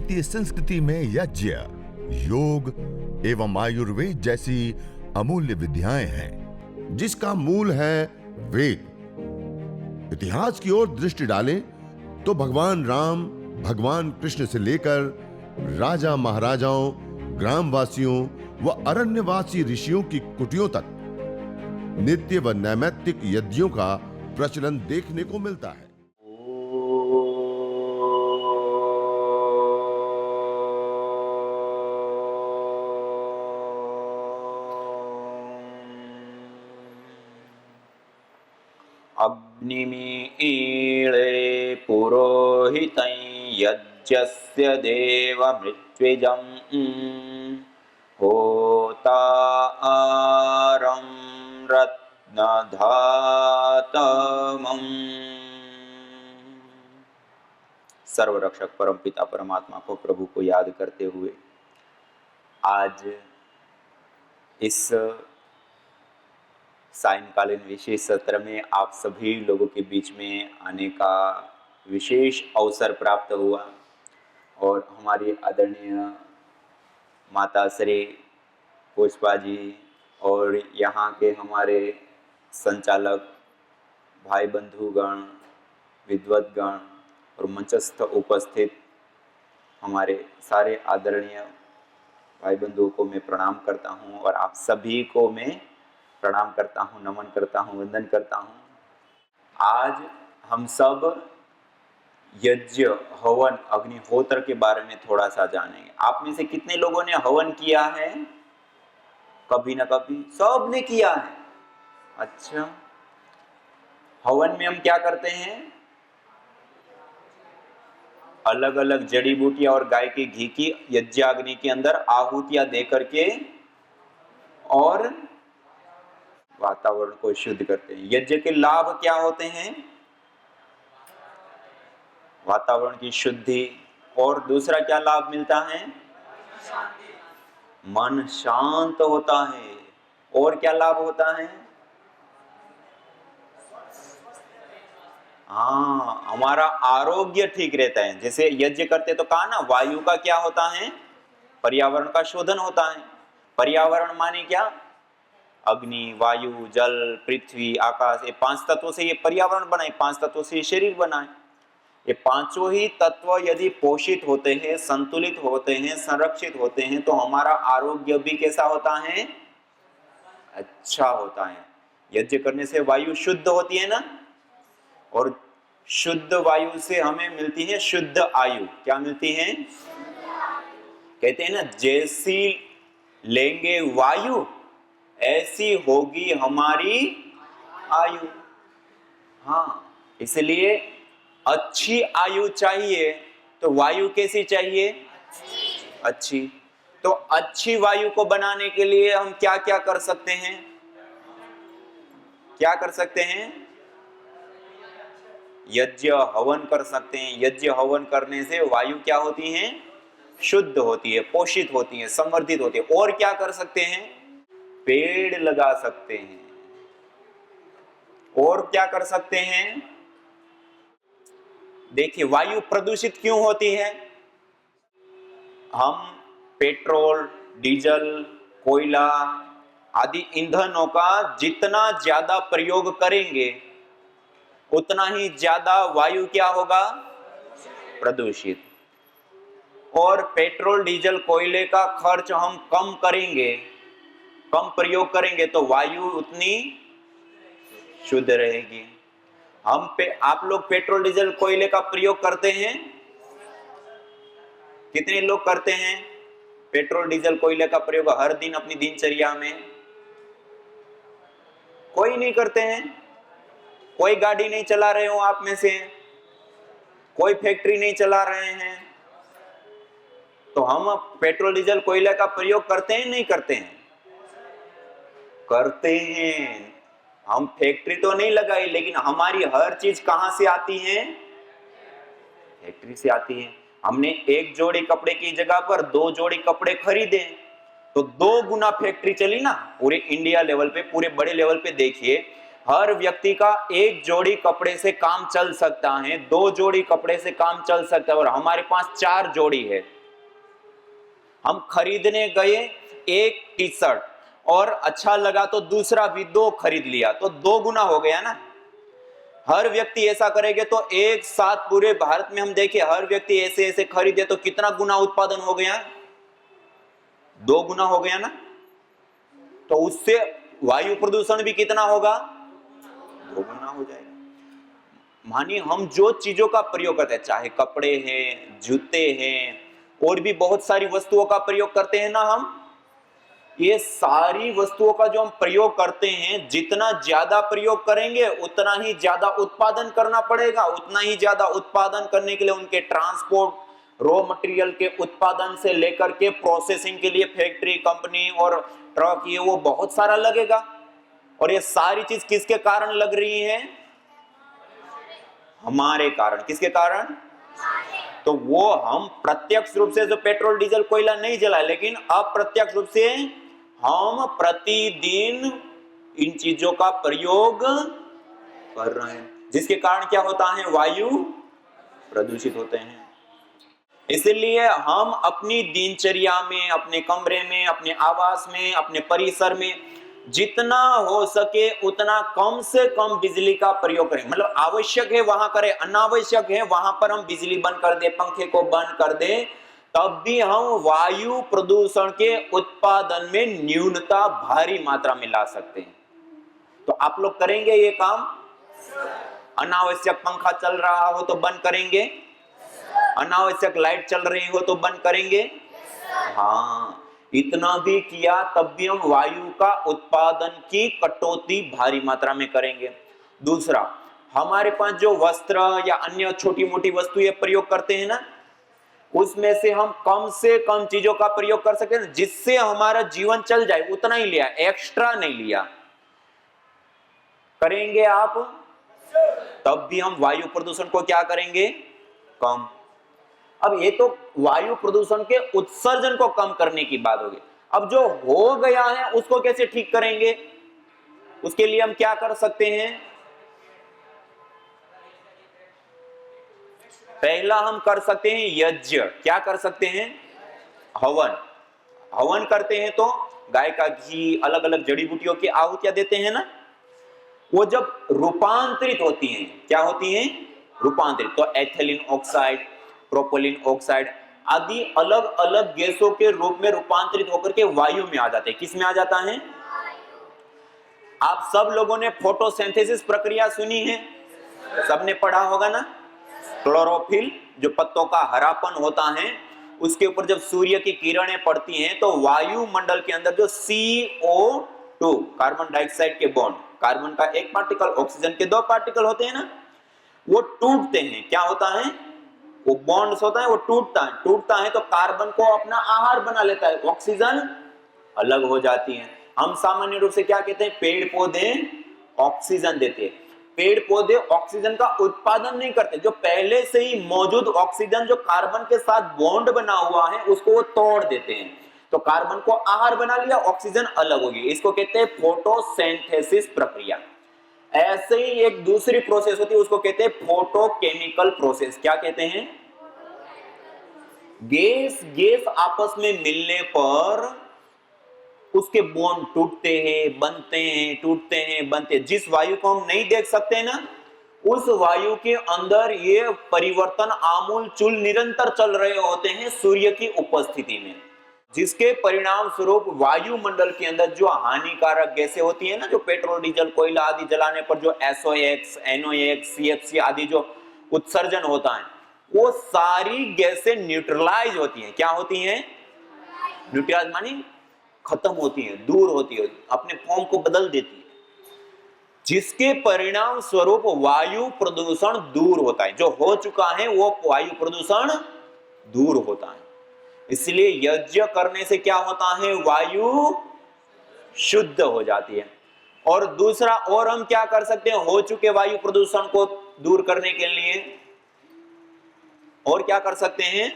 भारतीय संस्कृति में यज्ञ, योग एवं आयुर्वेद जैसी अमूल्य विद्याएं हैं, जिसका मूल है वेद। इतिहास की ओर दृष्टि डालें तो भगवान राम, भगवान कृष्ण से लेकर राजा महाराजाओं, ग्रामवासियों व अरण्यवासी ऋषियों की कुटियों तक नित्य व नैमित्तिक यज्ञों का प्रचलन देखने को मिलता है। अग्निमीळे पुरोहितं यज्ञस्य देवमृत्विजं होतारं रत्नधातमम्। सर्वरक्षक परमपिता परमात्मा को, प्रभु को याद करते हुए आज इस सायंकालीन विशेष सत्र में आप सभी लोगों के बीच में आने का विशेष अवसर प्राप्त हुआ और हमारी आदरणीय माता श्री पुष्पा जी और यहाँ के हमारे संचालक भाई बंधुगण, विद्वतगण और मंचस्थ उपस्थित हमारे सारे आदरणीय भाई बंधुओं को मैं प्रणाम करता हूँ और आप सभी को मैं प्रणाम करता हूँ, नमन करता हूँ, वंदन करता हूँ। आज हम सब यज्ञ, हवन, अग्निहोत्र के बारे में थोड़ा सा जानेंगे। आप में से कितने लोगों ने हवन किया है? कभी ना कभी सब ने किया है। अच्छा, हवन में हम क्या करते हैं? अलग अलग जड़ी बूटियां और गाय के घी की यज्ञाग्नि के अंदर आहुतियां दे करके और वातावरण को शुद्ध करते हैं। यज्ञ के लाभ क्या होते हैं? वातावरण की शुद्धि, और दूसरा क्या लाभ मिलता है? मन शांत होता है। और क्या लाभ होता है? हाँ, हमारा आरोग्य ठीक रहता है। जैसे यज्ञ करते तो कहा ना, वायु का क्या होता है? पर्यावरण का शोधन होता है। पर्यावरण माने क्या? अग्नि, वायु, जल, पृथ्वी, आकाश, ये 5 तत्वों से ये पर्यावरण बना है, 5 तत्वों से ये शरीर बना है। ये पांचों ही तत्व यदि पोषित होते हैं, संतुलित होते हैं, संरक्षित होते हैं तो हमारा आरोग्य भी कैसा होता है? अच्छा होता है। यज्ञ करने से वायु शुद्ध होती है ना, और शुद्ध वायु से हमें मिलती है शुद्ध आयु। क्या मिलती है? कहते हैं ना, जैसी लेंगे वायु ऐसी होगी हमारी आयु। हाँ, इसलिए अच्छी आयु चाहिए तो वायु कैसी चाहिए? अच्छी। तो अच्छी वायु को बनाने के लिए हम क्या क्या कर सकते हैं? क्या कर सकते हैं? यज्ञ हवन कर सकते हैं। यज्ञ हवन करने से वायु क्या होती है? शुद्ध होती है, पोषित होती है, संवर्धित होती है। और क्या कर सकते हैं? पेड़ लगा सकते हैं। और क्या कर सकते हैं? देखिए, वायु प्रदूषित क्यों होती है? हम पेट्रोल, डीजल, कोयला आदि ईंधनों का जितना ज्यादा प्रयोग करेंगे उतना ही ज्यादा वायु क्या होगा? प्रदूषित। और पेट्रोल, डीजल, कोयले का खर्च हम कम करेंगे, कम प्रयोग करेंगे तो वायु उतनी शुद्ध रहेगी। आप लोग पेट्रोल, डीजल, कोयले का प्रयोग करते हैं? कितने लोग करते हैं पेट्रोल, डीजल, कोयले का प्रयोग हर दिन अपनी दिनचर्या में? कोई नहीं करते हैं। कोई गाड़ी नहीं चला रहे हो आप में से, कोई फैक्ट्री नहीं चला रहे हैं, तो हम पेट्रोल, डीजल, कोयले का प्रयोग करते हैं नहीं करते हैं? करते हैं। हम फैक्ट्री तो नहीं लगाई, लेकिन हमारी हर चीज कहां से आती है? फैक्ट्री से आती है। हमने एक जोड़ी कपड़े की जगह पर 2 जोड़ी कपड़े खरीदे तो 2 गुना फैक्ट्री चली ना। पूरे इंडिया लेवल पे, पूरे बड़े लेवल पे देखिए, हर व्यक्ति का 1 जोड़ी कपड़े से काम चल सकता है, 2 जोड़ी कपड़े से काम चल सकता है, और हमारे पास 4 जोड़ी है। हम खरीदने गए एक टी शर्ट और अच्छा लगा तो दूसरा भी 2 खरीद लिया, तो 2 गुना हो गया ना। हर व्यक्ति ऐसा करेंगे तो एक साथ पूरे भारत में हम देखें हर व्यक्ति ऐसे ऐसे खरीदे तो कितना गुना उत्पादन हो गया? 2 गुना हो गया ना। तो उससे वायु प्रदूषण भी कितना होगा? 2 गुना हो जाएगा। मानिए हम जो चीजों का प्रयोग करते हैं, चाहे कपड़े हैं, जूते हैं और भी बहुत सारी वस्तुओं का प्रयोग करते हैं ना हम, ये सारी वस्तुओं का जो हम प्रयोग करते हैं, जितना ज्यादा प्रयोग करेंगे उतना ही ज्यादा उत्पादन करना पड़ेगा। उतना ही ज्यादा उत्पादन करने के लिए उनके ट्रांसपोर्ट, रॉ मटेरियल के उत्पादन से लेकर के प्रोसेसिंग के लिए फैक्ट्री, कंपनी और ट्रक, ये वो बहुत सारा लगेगा। और ये सारी चीज किसके कारण लग रही है? हमारे कारण। किसके कारण? तो वो हम प्रत्यक्ष रूप से जो पेट्रोल डीजल कोयला नहीं जलाए, लेकिन अप्रत्यक्ष रूप से हम प्रतिदिन इन चीजों का प्रयोग कर रहे हैं, जिसके कारण क्या होता है? वायु प्रदूषित होते हैं। इसलिए हम अपनी दिनचर्या में, अपने कमरे में, अपने आवास में, अपने परिसर में जितना हो सके उतना कम से कम बिजली का प्रयोग करें। मतलब आवश्यक है वहां करें, अनावश्यक है वहां पर हम बिजली बंद कर दे, पंखे को बंद कर दे, तब भी हम वायु प्रदूषण के उत्पादन में न्यूनता भारी मात्रा में ला सकते हैं। तो आप लोग करेंगे ये काम? अनावश्यक पंखा चल रहा हो तो बंद करेंगे, अनावश्यक लाइट चल रही हो तो बंद करेंगे। हाँ, इतना भी किया तब भी हम वायु का उत्पादन की कटौती भारी मात्रा में करेंगे। दूसरा, हमारे पास जो वस्त्र या अन्य छोटी मोटी वस्तुएं प्रयोग करते हैं ना, उसमें से हम कम से कम चीजों का प्रयोग कर सके जिससे हमारा जीवन चल जाए, उतना ही लिया, एक्स्ट्रा नहीं लिया। करेंगे आप? तब भी हम वायु प्रदूषण को क्या करेंगे? कम। अब ये तो वायु प्रदूषण के उत्सर्जन को कम करने की बात होगी। अब जो हो गया है उसको कैसे ठीक करेंगे? उसके लिए हम क्या कर सकते हैं? पहला हम कर सकते हैं यज्ञ। क्या कर सकते हैं? हवन। हवन करते हैं तो गाय का घी, अलग अलग जड़ी बूटियों की आहुतियां देते हैं ना, वो जब रूपांतरित होती हैं, क्या होती हैं? रूपांतरित। तो एथिलीन ऑक्साइड, प्रोपिलीन ऑक्साइड आदि अलग अलग गैसों के रूप में रूपांतरित होकर के वायु में आ जाते हैं। किस में आ जाता है? आप सब लोगों ने फोटोसिंथेसिस प्रक्रिया सुनी है, सबने पढ़ा होगा ना। क्लोरोफिल, जो पत्तों का हरापन होता है, उसके ऊपर जब सूर्य की किरणें पड़ती हैं तो वायुमंडल के अंदर जो CO2, कार्बन डाइऑक्साइड के बॉन्ड, कार्बन का एक पार्टिकल, ऑक्सीजन के 2 पार्टिकल होते हैं ना, वो टूटते हैं। क्या होता है? वो बॉन्ड्स होता है, वो टूटता है तो कार्बन को अपना आहार बना लेता है, ऑक्सीजन अलग हो जाती है। हम सामान्य रूप से क्या कहते हैं? पेड़ पौधे ऑक्सीजन देते हैं। पेड़ पौधे ऑक्सीजन का उत्पादन नहीं करते, जो पहले से ही मौजूद ऑक्सीजन जो कार्बन के साथ बॉन्ड बना हुआ है उसको वो तोड़ देते हैं, तो कार्बन को आहार बना लिया, ऑक्सीजन अलग होगी। इसको कहते हैं फोटोसिंथेसिस प्रक्रिया। ऐसे ही एक दूसरी प्रोसेस होती है, उसको कहते हैं फोटोकेमिकल प्रोसेस। क्या कहते हैं? गैस आपस में मिलने पर उसके बॉन्ड टूटते हैं, बनते हैं, टूटते हैं, बनते हैं। जिस वायु को हम नहीं देख सकते ना, उस वायु के अंदर ये परिवर्तन आमूल चूल निरंतर चल रहे होते हैं सूर्य की उपस्थिति में, जिसके परिणाम स्वरूप वायुमंडल के अंदर जो हानिकारक गैसें होती है ना, जो पेट्रोल डीजल कोयला आदि जलाने पर जो SOx, NOx, CFC आदि जो उत्सर्जन होता है, वो सारी गैसें न्यूट्रलाइज होती हैं। क्या होती हैं? न्यूट्रलाइज मानी खत्म होती है, दूर होती है, अपने फॉर्म को बदल देती है, जिसके परिणाम स्वरूप वायु प्रदूषण दूर होता है। जो हो चुका है वो वायु प्रदूषण दूर होता है। इसलिए यज्ञ करने से क्या होता है? वायु शुद्ध हो जाती है। और दूसरा, और हम क्या कर सकते हैं हो चुके वायु प्रदूषण को दूर करने के लिए? और क्या कर सकते हैं?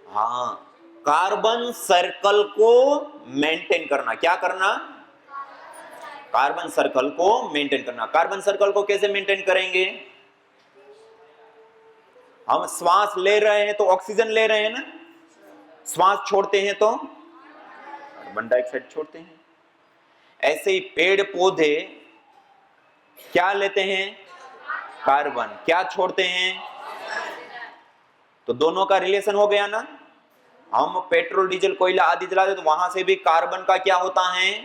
हाँ, कार्बन सर्कल को मेंटेन करना। क्या करना? कार्बन सर्कल को मेंटेन करना। कार्बन सर्कल को कैसे मेंटेन करेंगे? हम श्वास ले रहे हैं तो ऑक्सीजन ले रहे हैं ना, श्वास छोड़ते हैं तो कार्बन डाइऑक्साइड छोड़ते हैं। ऐसे ही पेड़ पौधे क्या लेते हैं? कार्बन। क्या छोड़ते हैं? तो दोनों का रिलेशन हो गया ना। हम पेट्रोल डीजल कोयला आदि जलाते तो वहां से भी कार्बन का क्या होता है?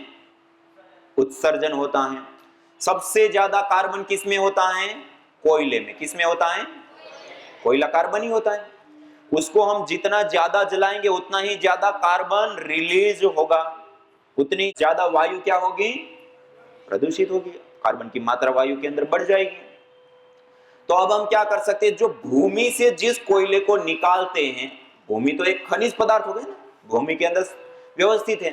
उत्सर्जन होता है। सबसे ज्यादा कार्बन किस में होता है? कोयले में। किस में होता है? कोयला कार्बन ही होता है। उसको हम जितना ज्यादा जलाएंगे उतना ही ज्यादा कार्बन रिलीज होगा, उतनी ज्यादा वायु क्या होगी? प्रदूषित होगी, कार्बन की मात्रा वायु के अंदर बढ़ जाएगी। तो अब हम क्या कर सकते हैं? जो भूमि से जिस कोयले को निकालते हैं, भूमि तो एक खनिज पदार्थ हो गया ना, भूमि के अंदर व्यवस्थित है।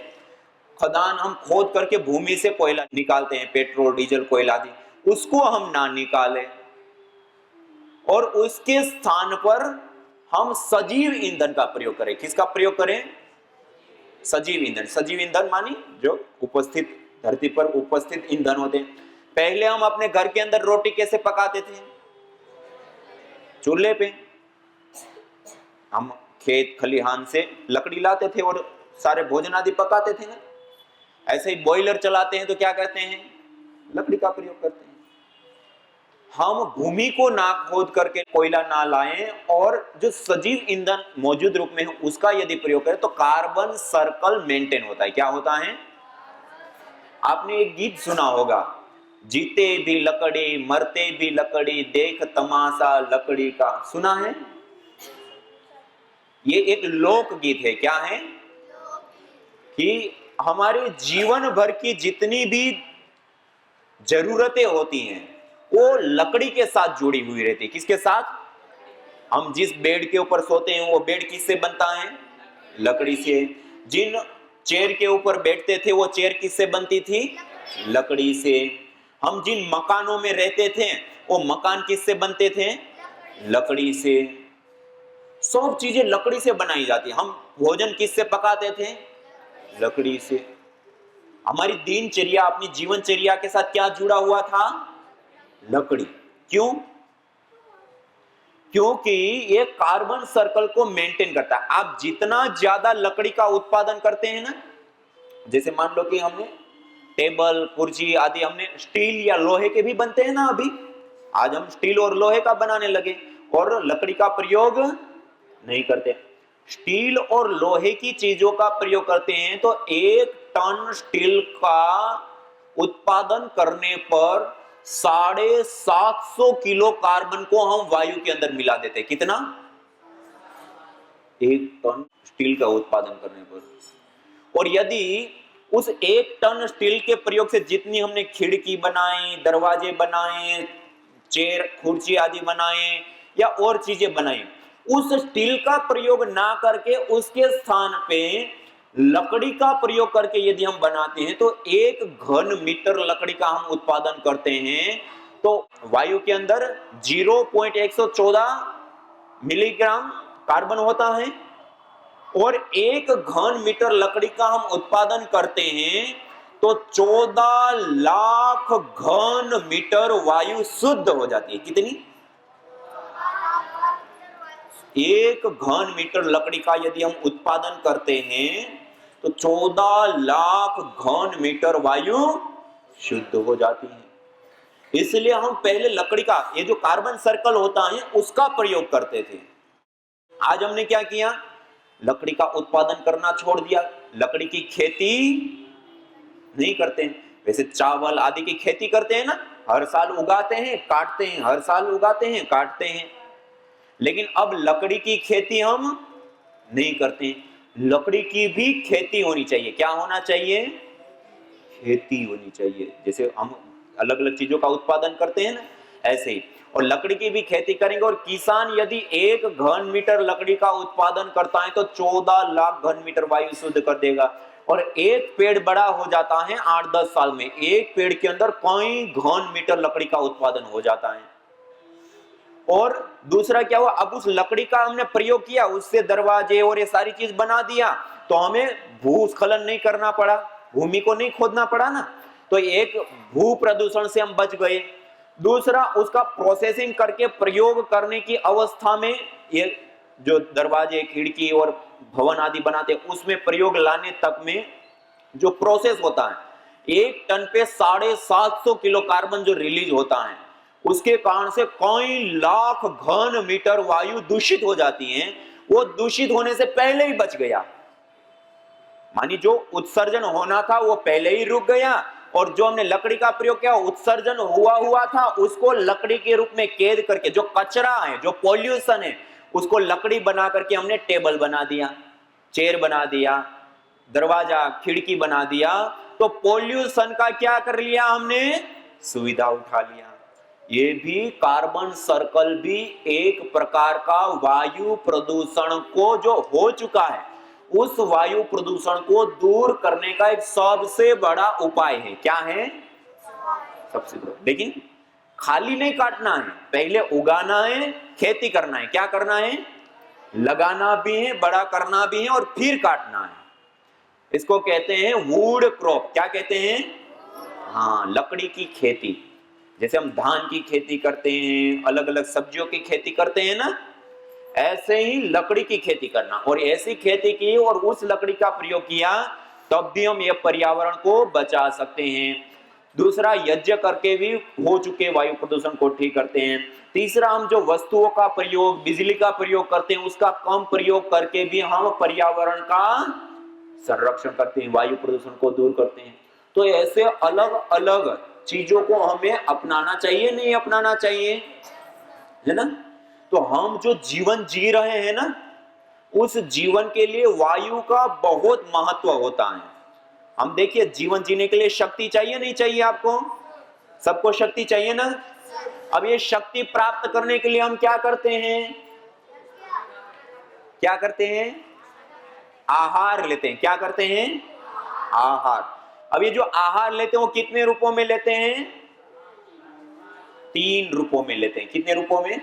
खदान हम खोद करके भूमि से कोयला निकालते हैं, पेट्रोल डीजल कोयला आदि, उसको हम ना निकालें और उसके स्थान पर हम सजीव ईंधन का प्रयोग करें। किसका प्रयोग करें? सजीव ईंधन। सजीव ईंधन मानी जो उपस्थित धरती पर उपस्थित ईंधन होते हैं। पहले हम अपने घर के अंदर रोटी कैसे पकाते थे? चूल्हे पे। हम खेत खलिहान से लकड़ी लाते थे और सारे भोजन आदि पकाते थे ना। ऐसे ही बॉयलर चलाते हैं तो क्या कहते हैं? लकड़ी का प्रयोग करते हैं। हम भूमि को ना खोद करके कोयला ना लाएं और जो सजीव ईंधन मौजूद रूप में है उसका यदि प्रयोग करें तो कार्बन सर्कल मेंटेन होता है। क्या होता है? आपने एक गीत सुना होगा, जीते भी लकड़ी मरते भी लकड़ी, देख तमाशा लकड़ी का। सुना है? ये एक लोक गीत है। क्या है? कि हमारे जीवन भर की जितनी भी जरूरतें होती हैं वो लकड़ी के साथ जुड़ी हुई रहती है। किसके साथ? हम जिस बेड के ऊपर सोते हैं वो बेड किससे बनता है? लकड़ी से। जिन चेयर के ऊपर बैठते थे वो चेयर किससे बनती थी? लकड़ी से। हम जिन मकानों में रहते थे वो मकान किससे बनते थे? लकड़ी से। सब चीजें लकड़ी से बनाई जाती। हम भोजन किससे पकाते थे? लकड़ी से। हमारी दिनचर्या अपनी जीवनचर्या के साथ क्या जुड़ा हुआ था? लकड़ी। क्यों? क्योंकि ये कार्बन सर्कल को मेंटेन करता है। आप जितना ज्यादा लकड़ी का उत्पादन करते हैं ना, जैसे मान लो कि हमने टेबल कुर्सी आदि हमने स्टील या लोहे के भी बनते हैं ना, अभी आज हम स्टील और लोहे का बनाने लगे और लकड़ी का प्रयोग नहीं करते। स्टील और लोहे की चीजों का प्रयोग करते हैं तो 1 टन स्टील का उत्पादन करने पर 750 किलो कार्बन को हम वायु के अंदर मिला देते हैं। कितना? 1 टन स्टील का उत्पादन करने पर। और यदि उस 1 टन स्टील के प्रयोग से जितनी हमने खिड़की बनाए, दरवाजे बनाए, चेयर कुर्सी आदि बनाए या और चीजें बनाई, उस स्टील का प्रयोग ना करके उसके स्थान पे लकड़ी का प्रयोग करके यदि हम बनाते हैं तो 1 घन मीटर लकड़ी का हम उत्पादन करते हैं तो वायु के अंदर 0.114 मिलीग्राम कार्बन होता है। और 1 घन मीटर लकड़ी का हम उत्पादन करते हैं तो 14 लाख घन मीटर वायु शुद्ध हो जाती है। कितनी? 1 घन मीटर लकड़ी का यदि हम उत्पादन करते हैं तो 14 लाख घन मीटर वायु शुद्ध हो जाती है। इसलिए हम पहले लकड़ी का ये जो कार्बन सर्कल होता है उसका प्रयोग करते थे। आज हमने क्या किया? लकड़ी का उत्पादन करना छोड़ दिया, लकड़ी की खेती नहीं करते हैं। वैसे चावल आदि की खेती करते हैं ना, हर साल उगाते हैं काटते हैं, हर साल उगाते हैं काटते हैं। लेकिन अब लकड़ी की खेती हम नहीं करते हैं। लकड़ी की भी खेती होनी चाहिए। क्या होना चाहिए? खेती होनी चाहिए। जैसे हम अलग अलग चीजों का उत्पादन करते हैं ना, ऐसे ही और लकड़ी की भी खेती करेंगे। और किसान यदि 1 घन मीटर लकड़ी का उत्पादन करता है तो 14 लाख घन मीटर वायु शुद्ध कर देगा। और एक पेड़ बड़ा हो जाता है 8-10 साल में, एक पेड़ के अंदर कई घन मीटर लकड़ी का उत्पादन हो जाता है। और दूसरा क्या हुआ? अब उस लकड़ी का हमने प्रयोग किया, उससे दरवाजे और ये सारी चीज बना दिया तो हमें भूस्खलन नहीं करना पड़ा, भूमि को नहीं खोदना पड़ा ना। तो एक भू प्रदूषण से हम बच गए। दूसरा, उसका प्रोसेसिंग करके प्रयोग करने की अवस्था में, ये जो दरवाजे, खिड़की और भवन आदि बनाते हैं उसमें प्रयोग लाने तक में जो प्रोसेस होता है, 1 टन पे 750 किलो कार्बन जो रिलीज होता है, उसके कारण से कई लाख घन मीटर वायु दूषित हो जाती है। वो दूषित होने से पहले ही बच गया, मानी जो उत्सर्जन होना था वो पहले ही रुक गया, और जो हमने लकड़ी का प्रयोग किया उत्सर्जन हुआ था उसको लकड़ी के रूप में कैद करके, जो कचरा है, जो पॉल्यूशन है, उसको लकड़ी बना करके हमने टेबल बना दिया, चेयर बना दिया, दरवाजा खिड़की बना दिया। तो पॉल्यूशन का क्या कर लिया हमने, सुविधा उठा लिया। ये भी कार्बन सर्कल भी एक प्रकार का वायु प्रदूषण को जो हो चुका है, उस वायु प्रदूषण को दूर करने का एक सबसे बड़ा उपाय है। क्या है? सबसे बड़ा। लेकिन खाली नहीं काटना है, पहले उगाना है, खेती करना है। क्या करना है? लगाना भी है, बड़ा करना भी है, और फिर काटना है। इसको कहते हैं वुड क्रॉप। क्या कहते हैं? हाँ, लकड़ी की खेती। जैसे हम धान की खेती करते हैं, अलग अलग सब्जियों की खेती करते हैं ना, ऐसे ही लकड़ी की खेती करना। और ऐसी खेती की और उस लकड़ी का प्रयोग किया, तब भी हम ये पर्यावरण को बचा सकते हैं। दूसरा, यज्ञ करके भी हो चुके वायु प्रदूषण को ठीक करते हैं। तीसरा, हम जो वस्तुओं का प्रयोग, बिजली का प्रयोग करते हैं, उसका कम प्रयोग करके भी हम पर्यावरण का संरक्षण करते हैं, वायु प्रदूषण को दूर करते हैं। तो ऐसे अलग अलग चीजों को हमें अपनाना चाहिए, नहीं अपनाना चाहिए, है ना? तो हम जो जीवन जी रहे हैं ना, उस जीवन के लिए वायु का बहुत महत्व होता है। हम देखिए, जीवन जीने के लिए शक्ति चाहिए, नहीं चाहिए? आपको सबको शक्ति चाहिए ना? अब ये शक्ति प्राप्त करने के लिए हम क्या करते हैं? क्या करते हैं? आहार लेते हैं। क्या करते हैं? आहार। अब ये जो आहार लेते हैं वो कितने रूपों में लेते हैं? 3 रूपों में लेते हैं। कितने रूपों में?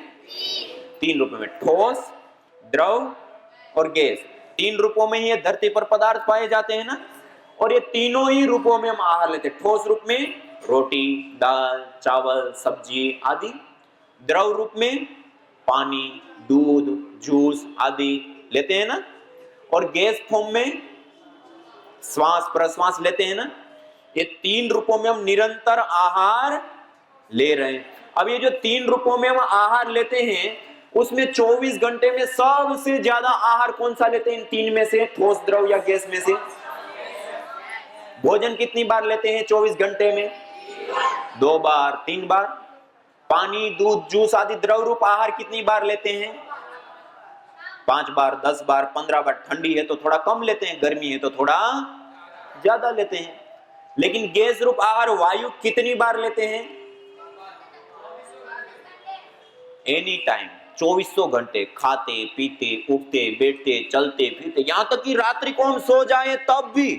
3 रूपों में, ठोस, द्रव और गैस। 3 रूपों में ही ये धरती पर पदार्थ पाए जाते हैं ना, और ये तीनों ही रूपों में हम आहार लेते हैं। ठोस रूप में रोटी, दाल, चावल, सब्जी आदि। द्रव रूप में पानी, दूध, जूस आदि लेते हैं ना, और गैस फॉर्म में श्वास प्रश्वास लेते हैं ना। ये 3 रूपों में हम निरंतर आहार ले रहे हैं। अब ये जो 3 रूपों में हम आहार लेते हैं, उसमें 24 घंटे में सबसे ज्यादा आहार कौन सा लेते हैं इन 3 में से? ठोस, द्रव या गैस में से? भोजन कितनी बार लेते हैं 24 घंटे में? 2 बार, 3 बार। पानी, दूध, जूस आदि द्रव रूप आहार कितनी बार लेते हैं? 5 बार, 10 बार, 15 बार। ठंडी है तो थोड़ा कम लेते हैं, गर्मी है तो थोड़ा ज्यादा लेते हैं। लेकिन गैस रूप आहार वायु कितनी बार लेते हैं? एनी टाइम, 2400 घंटे। खाते, पीते, उठते, बैठते, चलते फिरते, यहां तक कि रात्रि को हम सो जाएं तब भी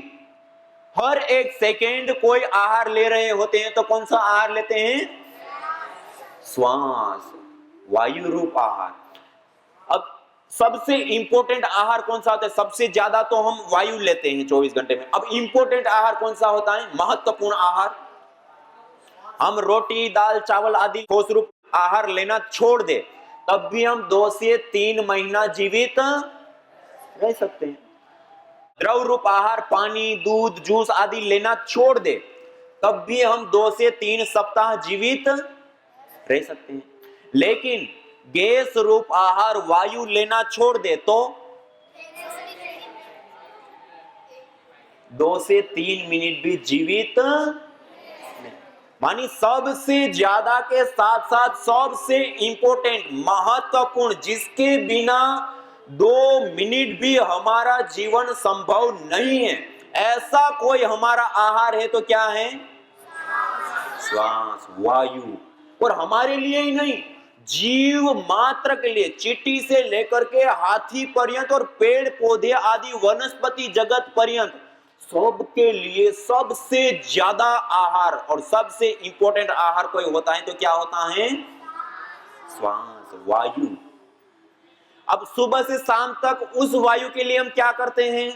हर एक सेकेंड कोई आहार ले रहे होते हैं। तो कौन सा आहार लेते हैं? श्वास, वायु रूप आहार। अब सबसे इंपॉर्टेंट आहार कौन सा होता है? सबसे ज्यादा तो हम वायु लेते हैं 24 घंटे में। अब इंपॉर्टेंट आहार कौन सा होता है? महत्वपूर्ण आहार। हम रोटी, दाल, चावल आदि ठोस रूप आहार लेना छोड़ दे, तब भी हम 2 से 3 महीना जीवित रह सकते हैं। द्रव रूप आहार, पानी, दूध, जूस आदि लेना छोड़ दे, तब भी हम 2 से 3 सप्ताह जीवित रह सकते हैं। लेकिन गैस रूप आहार वायु लेना छोड़ दे तो 2 से 3 मिनट भी जीवित नहीं। मानी सबसे ज्यादा के साथ साथ सबसे इंपॉर्टेंट, महत्वपूर्ण, जिसके बिना 2 मिनट भी हमारा जीवन संभव नहीं है, ऐसा कोई हमारा आहार है तो क्या है? श्वास, वायु। और हमारे लिए ही नहीं, जीव मात्र के लिए, चींटी से लेकर के हाथी पर्यंत और पेड़ पौधे आदि वनस्पति जगत पर्यंत, सबके लिए सबसे ज्यादा आहार और सबसे इंपॉर्टेंट आहार कोई होता है तो क्या होता है? श्वास, वायु। अब सुबह से शाम तक उस वायु के लिए हम क्या करते हैं?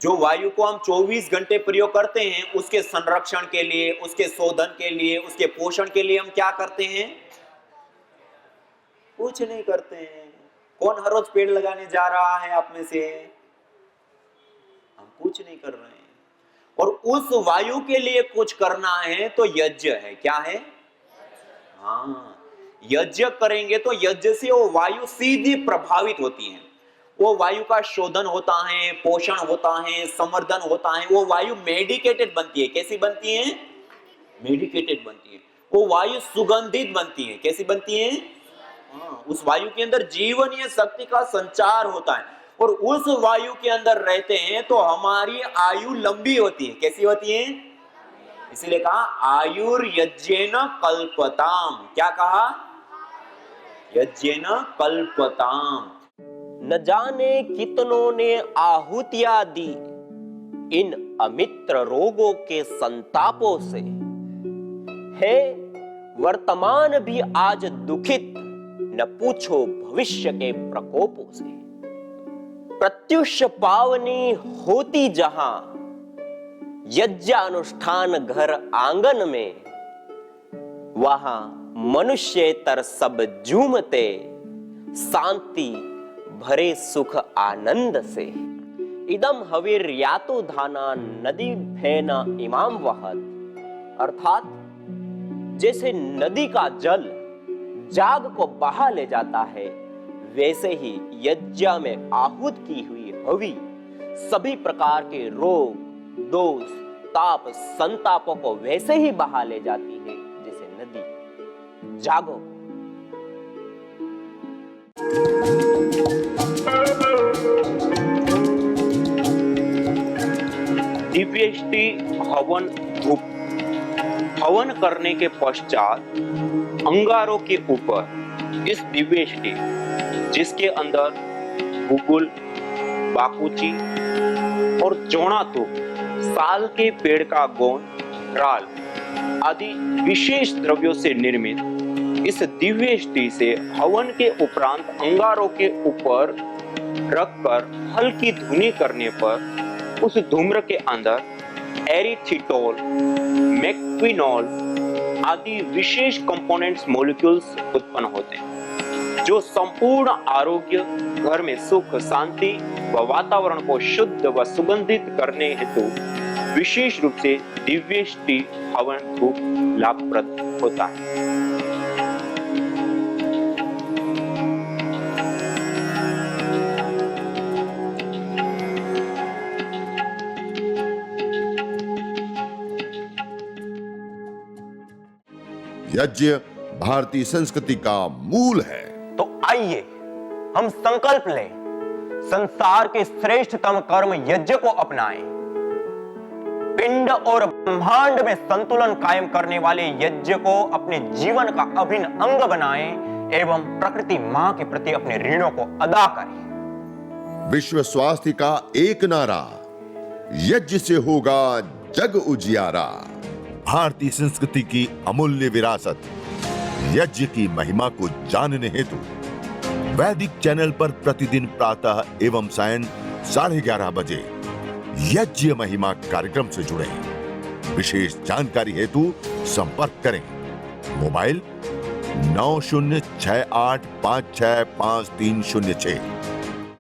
जो वायु को हम 24 घंटे प्रयोग करते हैं, उसके संरक्षण के लिए, उसके शोधन के लिए, उसके पोषण के लिए हम क्या करते हैं? कुछ नहीं करते हैं। कौन हर रोज पेड़ लगाने जा रहा है आप में से? हम कुछ नहीं कर रहे हैं। और उस वायु के लिए कुछ करना है तो यज्ञ है। क्या है? हाँ, यज्ञ करेंगे तो यज्ञ से वो वायु सीधी प्रभावित होती है। वो वायु का शोधन होता है, पोषण होता है, संवर्धन होता है। वो वायु मेडिकेटेड बनती है। कैसी बनती है? मेडिकेटेड बनती है। वो वायु सुगंधित बनती है। कैसी बनती है? हाँ, उस वायु के अंदर जीवनीय शक्ति का संचार होता है और उस वायु के अंदर रहते हैं तो हमारी आयु लंबी होती है। कैसी होती है? इसीलिए कहा आयुर्यज्ञेन कल्पताम। क्या कहा? यज्ञेन कल्पताम। न जाने कितनों ने आहुतियां दी इन अमित्र रोगों के संतापों से, है वर्तमान भी आज दुखित, न पूछो भविष्य के प्रकोपों से। प्रत्युष पावनी होती जहां यज्ञानुष्ठान घर आंगन में, वहां मनुष्येतर सब झूमते शांति भरे सुख आनंद से। इदम हविर्यातु धाना नदी भेना इमाम वहत। अर्थात जैसे नदी का जल जाग को बहा ले जाता है, वैसे ही यज्ञ में आहूत की हुई हवि सभी प्रकार के रोग, दोष, ताप, संतापों को वैसे ही बहा ले जाती है जैसे नदी। जागो। दिव्यष्टि हवन धूप। हवन करने के पश्चात अंगारों के ऊपर इस दिव्यष्टि, जिसके अंदर गुगुल, बाकुची और जोड़ा तुप, साल के पेड़ का गोंद, राल आदि विशेष द्रव्यों से निर्मित इस दिव्यष्टि से हवन के उपरांत अंगारों के ऊपर रखकर हल्की धुनी करने पर उस धूम्र के अंदर एरिथिटोल, मेक्विनोल आदि विशेष कंपोनेंट्स मॉलिक्यूल्स उत्पन्न होते हैं, जो संपूर्ण आरोग्य, घर में सुख, शांति व वातावरण को शुद्ध व सुगंधित करने हेतु विशेष रूप से दिव्यष्टि हवन धूप लाभप्रद होता है। यज्ञ भारतीय संस्कृति का मूल है। तो आइए हम संकल्प लें, संसार के श्रेष्ठतम कर्म यज्ञ को अपनाएं। पिंड और ब्रह्मांड में संतुलन कायम करने वाले यज्ञ को अपने जीवन का अभिन्न अंग बनाएं एवं प्रकृति मां के प्रति अपने ऋणों को अदा करें। विश्व स्वास्थ्य का एक नारा, यज्ञ से होगा जग उजियारा। भारतीय संस्कृति की अमूल्य विरासत यज्ञ की महिमा को जानने हेतु वैदिक चैनल पर प्रतिदिन प्रातः एवं सायं 11:30 बजे यज्ञ महिमा कार्यक्रम से जुड़े। विशेष जानकारी हेतु संपर्क करें। मोबाइल 9068565306।